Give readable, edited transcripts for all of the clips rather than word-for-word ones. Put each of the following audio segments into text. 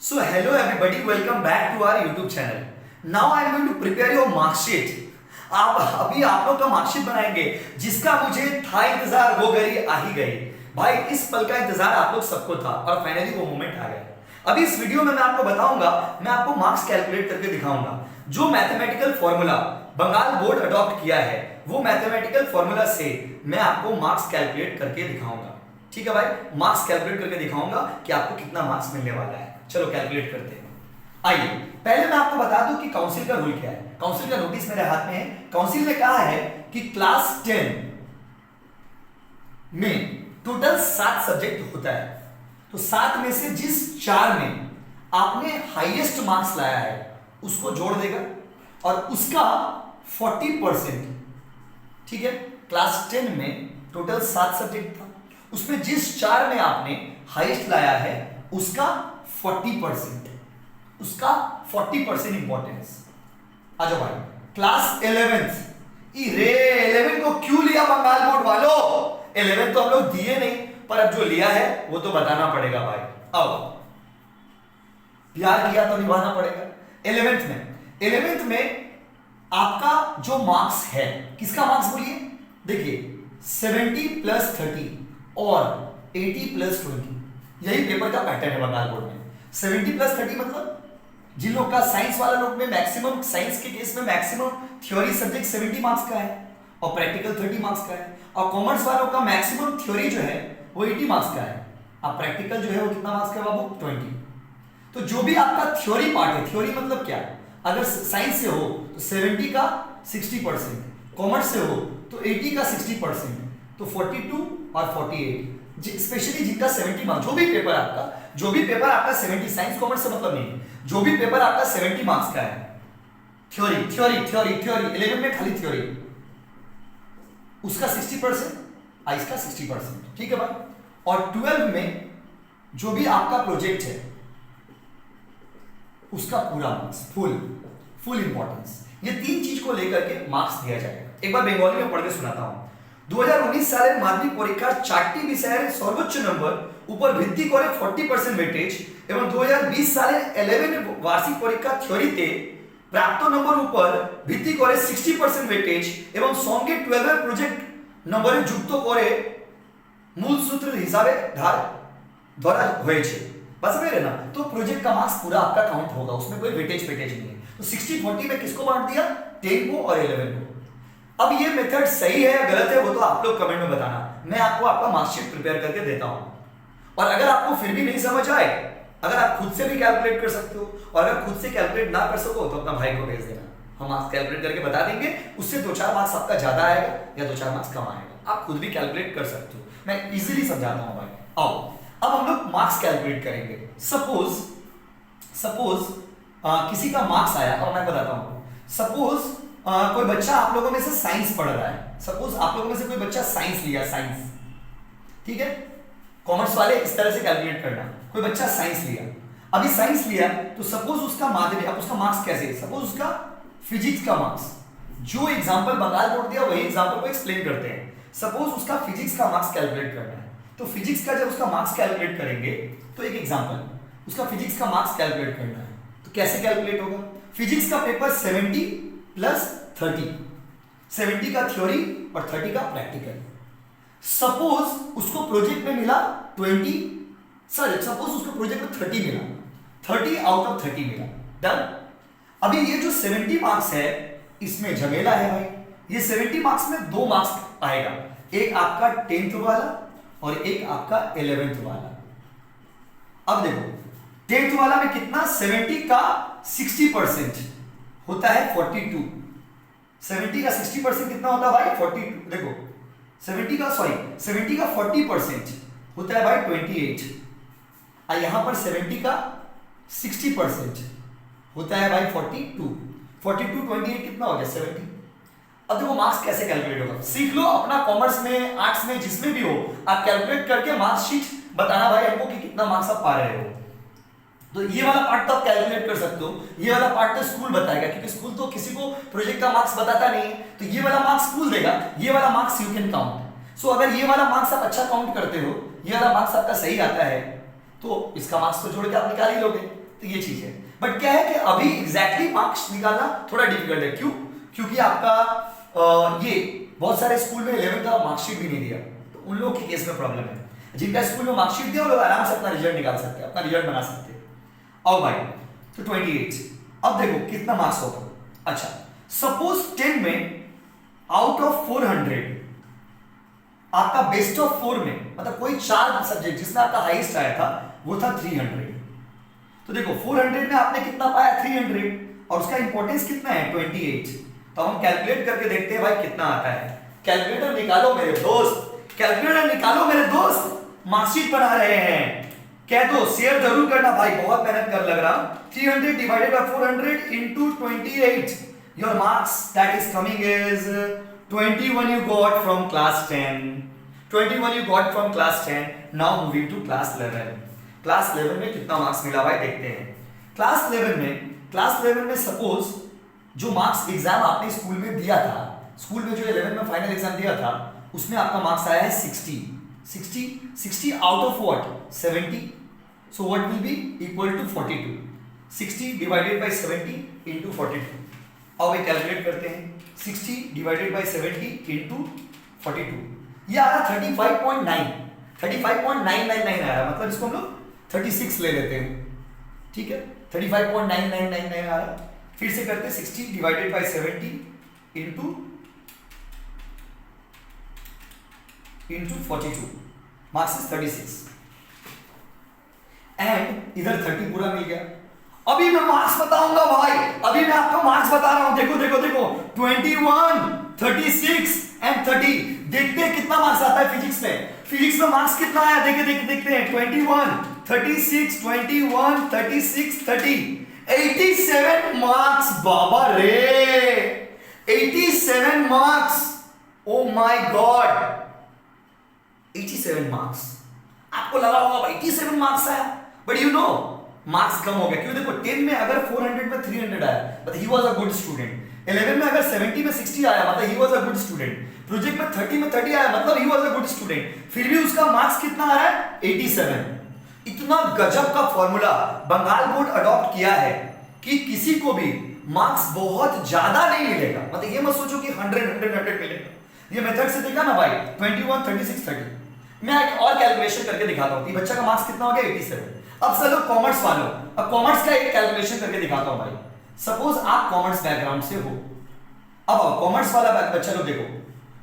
So hello everybody, welcome back to our YouTube channel. Now I am going to prepare your mark sheet. अभी आप लोग का marksheet बनाएंगे जिसका मुझे था इंतजार, वो घड़ी आ ही गई भाई। इस पल का इंतजार आप लोग सबको था और फाइनली वो मोमेंट आ गया। अभी इस वीडियो में मैं आपको बताऊंगा, मैं आपको मार्क्स कैलकुलेट करके दिखाऊंगा। जो mathematical formula Bengal board adopt किया है वो मैथमेटिकल फॉर्मूला से मैं आपको मार्क्स कैलकुलेट करके दिखाऊंगा। ठीक है भाई, मार्क्स कैलकुलेट करके दिखाऊंगा कि आपको कितना मार्क्स मिलने वाला है। चलो कैलकुलेट करते हैं। आइए पहले मैं आपको बता दूं कि काउंसिल का रूल क्या है। काउंसिल का नोटिस मेरे हाथ में है। काउंसिल ने कहा है कि क्लास 10 में टोटल 7 सब्जेक्ट होता है, तो 7 में से जिस 4 में आपने हाईएस्ट मार्क्स लाया है उसको जोड़ देगा और उसका 40%। ठीक है, क्लास 10 में टोटल 7 सब्जेक्ट था, उसमें जिस 4 में आपने हाईएस्ट लाया है उसका 40%, उसका 40% इंपॉर्टेंस। आ जाओ भाई, क्लास 11 को क्यों लिया बंगाल बोर्ड वालों? 11 तो हम लोग दिए नहीं, पर अब जो लिया है वो तो बताना पड़ेगा भाई। अब प्यार किया तो निभाना पड़ेगा। 11th में आपका जो मार्क्स है, किसका मार्क्स बोलिए? देखिए 70 + 30 और 80 + 20, यही पेपर का पैटर्न है बंगाल बोर्ड में। 70 + 30 मतलब जिन लोग का साइंस वाला लोग में मैक्सिमम, साइंस के केस में मैक्सिमम थ्योरी सब्जेक्ट 70 मार्क्स का है और प्रैक्टिकल 30 मार्क्स का है, और कॉमर्स वालों का मैक्सिमम थ्योरी जो है वो 80 मार्क्स का है, और प्रैक्टिकल जो है वो कितना मार्क्स का है बाबू? 20। तो जो भी आपका थ्योरी पार्ट है, थ्योरी मतलब क्या, अगर साइंस से हो तो 70 का 60%, कॉमर्स से हो तो 80 का 60%, तो 42 और 48। स्पेशली जिनका 70 मार्क्स, जो भी पेपर आपका 70, साइंस कॉमर्स से मतलब नहीं, जो भी पेपर आपका 70 मार्क्स का है, थ्योरी 11 में खाली थ्योरी, उसका 60%, इसका 60%। ठीक है भाई, और 12 में जो भी आपका प्रोजेक्ट है उसका पूरा मार्क्स, फुल इंपॉर्टेंस। ये 3 चीज को लेकर के मार्क्स दिया जाएगा। एक बार बंगाली में पढ़ के सुनाता हूं। 2019 সালের মাধ্যমিক পরীক্ষার 4টি বিষয়ের সর্বোচ্চ নম্বর উপর ভিত্তি করে 40% ওয়েটেজ এবং 2020 সালের 11 বার্ষিক পরীক্ষা থিওরিতে প্রাপ্ত নম্বর উপর ভিত্তি করে 60% ওয়েটেজ এবং সঙ্গে 12 এর প্রজেক্ট নম্বরে যুক্ত করে মূল সূত্রের হিসাবে ধরা হয়েছে। बस मेरे ना, तो प्रोजेक्ट का मार्क्स पूरा आपका काउंट होगा, उसमें कोई वेटेज नहीं है। तो 60-40 में किसको बांट दिया? 10 को और 11 को। अब ये मेथड सही है या गलत है वो तो आप लोग कमेंट में बताना, मैं आपको आपका मार्कशीट प्रिपेयर करके देता हूं। और अगर आपको फिर भी नहीं समझ आए, अगर आप खुद से भी कैलकुलेट कर सकते हो, और अगर खुद से कैलकुलेट ना कर सको तो अपना भाई को भेज देना, हम मार्क्स कैलकुलेट करके बता देंगे। उससे 2-4 मार्क्स आपका ज्यादा आएगा या 2-4 मार्क्स कम आएगा, आप खुद भी कैलकुलेट कर सकते हो, मैं इजीली समझाता हूं भाई। आओ अब हम लोग मार्क्स कैलकुलेट करेंगे। सपोज किसी का मार्क्स आया, और मैं बताता हूं। सपोज कोई बच्चा आप लोगों में से साइंस पढ़ रहा है, सपोज आप लोगों में से कोई बच्चा साइंस लिया, साइंस, ठीक है, कॉमर्स वाले इस तरह से कैलकुलेट करना। कोई बच्चा साइंस लिया, अभी साइंस लिया तो सपोज उसका माध्यमिक, अब उसका मार्क्स कैसे, सपोज उसका फिजिक्स का मार्क्स, जो एग्जांपल बंगाल बोर्ड दिया वही एग्जांपल को एक्सप्लेन करते हैं। सपोज उसका फिजिक्स का मार्क्स कैलकुलेट करना है, तो फिजिक्स का जब उसका मार्क्स कैलकुलेट करेंगे तो एक एग्जांपल, उसका फिजिक्स का मार्क्स कैलकुलेट करना है, तो कैसे कैलकुलेट होगा? फिजिक्स का पेपर 70 + 30, 70 का थ्योरी और 30 का प्रैक्टिकल। सपोज उसको प्रोजेक्ट में मिला 30 मिला, 30 आउट ऑफ 30 मिला, डन। अभी ये जो 70 मार्क्स है इसमें झमेला है भाई। ये 70 मार्क्स में 2 मार्क्स आएगा, एक आपका 10th वाला और एक आपका 11th वाला। अब देखो 10th वाला में कितना, 70 का 60% होता है 42, 70 का 60% कितना होता है भाई? 42। देखो 70 का 40% होता है भाई 28, और यहां पर 70 का 60% होता है भाई 42। 28 कितना हो गया? 70। अब देखो मार्क्स कैसे कैलकुलेट होगा, सीख लो अपना, कॉमर्स में, आर्ट्स में, जिसमें भी हो आप कैलकुलेट करके मार्कशीट बताना भाई हमको कि कितना मार्क्स आप पा रहे हो। तो ये वाला पार्ट तो आप कैलकुलेट कर सकते हो, ये वाला पार्ट तो स्कूल बताएगा, क्योंकि स्कूल तो किसी को प्रोजेक्ट का मार्क्स बताता नहीं है, तो ये वाला मार्क्स स्कूल देगा, ये वाला मार्क्स यू कैन काउंट। सो अगर ये वाला मार्क्स आप अच्छा काउंट करते हो, ये वाला मार्क्स आपका सही आता है, तो इसका मार्क्स तो जोड़ के आप निकाल ही लोगे। तो ये चीज है। बट क्या है कि अभी एग्जैक्टली मार्क्स निकालना थोड़ा डिफिकल्ट है। क्यों? क्योंकि आपका ये बहुत सारे स्कूल में 11th का मार्कशीट भी नहीं दिया, तो उन लोगों के केस में प्रॉब्लम है। जिनका स्कूल में मार्कशीट दिया वो लोग आराम से अपना रिजल्ट निकाल सकते हैं, अपना रिजल्ट बना सकते हैं। आओ भाई, तो 28। अब देखो कितना मार्क्स होगा। अच्छा, सपोज 10 में आउट ऑफ 400 आपका बेस्ट ऑफ 4 में, मतलब कोई 4 सब्जेक्ट जिसमें आपका हाईएस्ट आया था वो था 300। तो देखो 400 में आपने कितना पाया? 300, और उसका इंपॉर्टेंस कितना है? 28। तो हम कैलकुलेट करके देखते हैं भाई कितना आता है। कैलकुलेटर निकालो मेरे दोस्त, कैलकुलेटर निकालो मेरे दोस्त। मार्कशीट बना रहे हैं, कह दो शेयर जरूर करना भाई, बहुत मेहनत कर लग रहा। 300 divided by 400 into 28, your marks that is coming is 21 you got from class 10. 21 you got from class 10. Now moving to class 11. Class 11 में कितना मार्क्स मिला भाई देखते हैं। क्लास 11 में सपोज जो मार्क्स एग्जाम आपने स्कूल में दिया था, स्कूल में जो 11 में फाइनल एग्जाम दिया था, उसमें आपका मार्क्स आया है 60 out of what? 70। So what will be equal to 42। 60 divided by 70 into 42। अब ये कैलकुलेट करते हैं। 60 डिवाइडेड बाय 70 इनटू 42, ये आ रहा 35.999 आ रहा, मतलब इसको हम लोग 36 ले लेते हैं, ठीक है। 35.9999 आ रहा। फिर से करते हैं 60 divided by 70 into 42, marks is 36 and इधर 30 पूरा मिल गया। अभी मैं मार्क्स बताऊंगा भाई, अभी मैं आपको मार्क्स बता रहा हूं। देखो देखो देखो 21, 36 एंड 30। देखते हैं कितना मार्क्स आता है फिजिक्स में। फिजिक्स में मार्क्स कितना आया देखते हैं। 21, 36, 21, 36, 30, 87 मार्क्स बाबा रे, 87 marks. Oh my God, 87 marks. आपको लगा होगा 87 मार्क्स आया, बट यू नो मार्क्स कम हो गया। क्यों? देखो 10 में अगर 400 में 300 आया मतलब he was a good student. 11 में अगर 70 में 60 आया मतलब he was a good student. Project में 30 में 30 आया मतलब he was a good student. फिर भी उसका मार्क्स कितना आ रहा है? 87। इतना गजब का फॉर्मूला बंगाल बोर्ड अडॉप्ट किया है कि किसी को भी मार्क्स बहुत ज्यादा नहीं मिलेगा। मतलब ये मत सोचो कि 100 मिलेगा। ये मेथड से देखा ना भाई, 21, 36, 30। मैं एक और कैलकुलेशन करके दिखाता हूं कि बच्चा का मार्क्स कितना हो गया? 87। अब चलो कॉमर्स वालों, अब कॉमर्स का एक कैलकुलेशन करके दिखाता हूं भाई। सपोज आप कॉमर्स बैकग्राउंड से हो। अब कॉमर्स वाला बच्चा लोग देखो,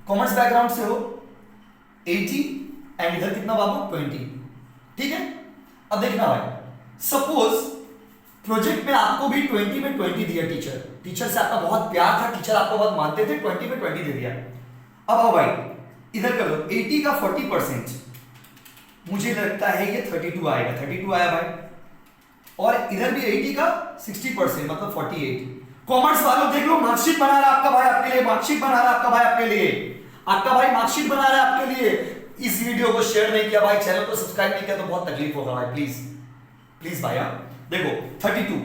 कॉमर्स बैकग्राउंड से हो 80 एंड इधर कितना बाबू? 20, ठीक है। अब देखना भाई, सपोज प्रोजेक्ट में आपको भी 20 में 20 दिया टीचर से आपका बहुत प्यार था, टीचर आपको बहुत मानते थे, 20 में 20 दे दिया। अब आओ भाई इधर कर लो, 80 का 40%, मुझे लगता है ये 32 आएगा। 32 आया भाई, और इधर भी 80 का 60% मतलब 48। कॉमर्स वालों देख लो, मार्कशीट बना रहा है आपका भाई आपके लिए, मार्कशीट बना रहा है आपका भाई आपके लिए, आपका भाई मार्कशीट बना रहा है आपके लिए। इस वीडियो को शेयर नहीं किया भाई, चैनल को सब्सक्राइब नहीं किया तो बहुत तकलीफ होगा भाई, प्लीज प्लीज भाई। देखो 32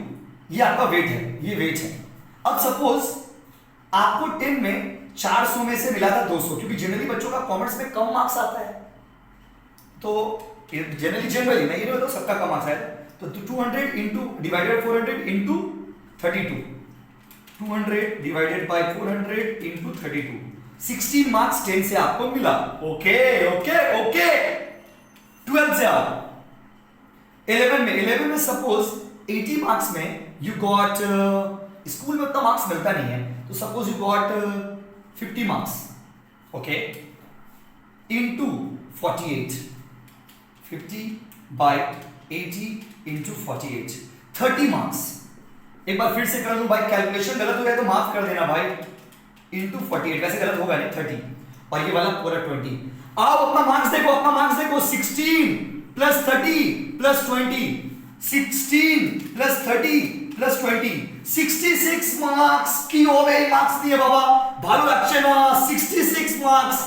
ये आपका वेट है, ये वेट है। अब सपोज आपको 10 में 400 में से मिला था 200, क्योंकि जनरली बच्चों का कॉमर्स में कम मार्क्स आता है, तो जनरली मैं ये नहीं बताऊं सबका कम मार्क्स आया। तो 200 into divided 400 into 32, 200 divided by 400 into 32, 16 marks 10 से आपको मिला। Okay okay okay. 12 से आओ 11 में सपोज 80 मार्क्स में यू गॉट, स्कूल में उतना मार्क्स मिलता नहीं है, तो suppose you got 50 marks, okay, into 48, 50 by 80 into 48, 30 marks. एक बार फिर से कर दूं भाई, कैलकुलेशन गलत हो गया तो माफ कर देना भाई। इंटू 48, वैसे गलत होगा नहीं, 30 और ये वाला पूरा 20। अब अपना मार्क्स देखो, अपना मार्क्स देखो, 16 plus 30 plus 20, 16 plus 30 plus 20, 66 marks की हो गई। मार्क्स दिए बाबा भालू लक्षण 66 marks.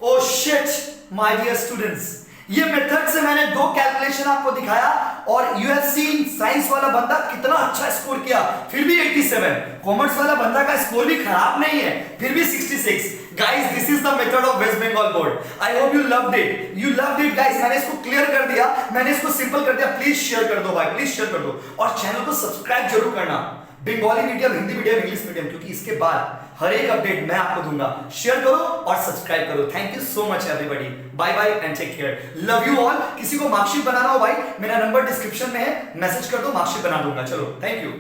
Oh shit my dear students, ये मेथड से मैंने 2 कैलकुलेशन आपको दिखाया और यू हैव सीन साइंस वाला बंदा कितना अच्छा स्कोर किया, फिर भी 87। कॉमर्स वाला बंदा का स्कोर भी खराब नहीं है, फिर भी 66। Guys this is the method of West Bengal board. I hope you loved it guys. मैंने इसको क्लियर कर दिया, मैंने इसको सिंपल कर दिया। प्लीज शेयर कर दो भाई, प्लीज शेयर कर दो और चैनल को सब्सक्राइब जरूर करना। Bengali medium, Hindi medium, English medium, क्योंकि इसके बाद हर एक अपडेट मैं आपको दूंगा। शेयर करो और सब्सक्राइब करो। Thank you so much everybody, bye bye and take care, love you all. किसी को मार्कशीट बनाना हो भाई, मेरा नंबर डिस्क्रिप्शन में है, मैसेज कर दो, मार्कशीट बना दूंगा। चलो, थैंक यू।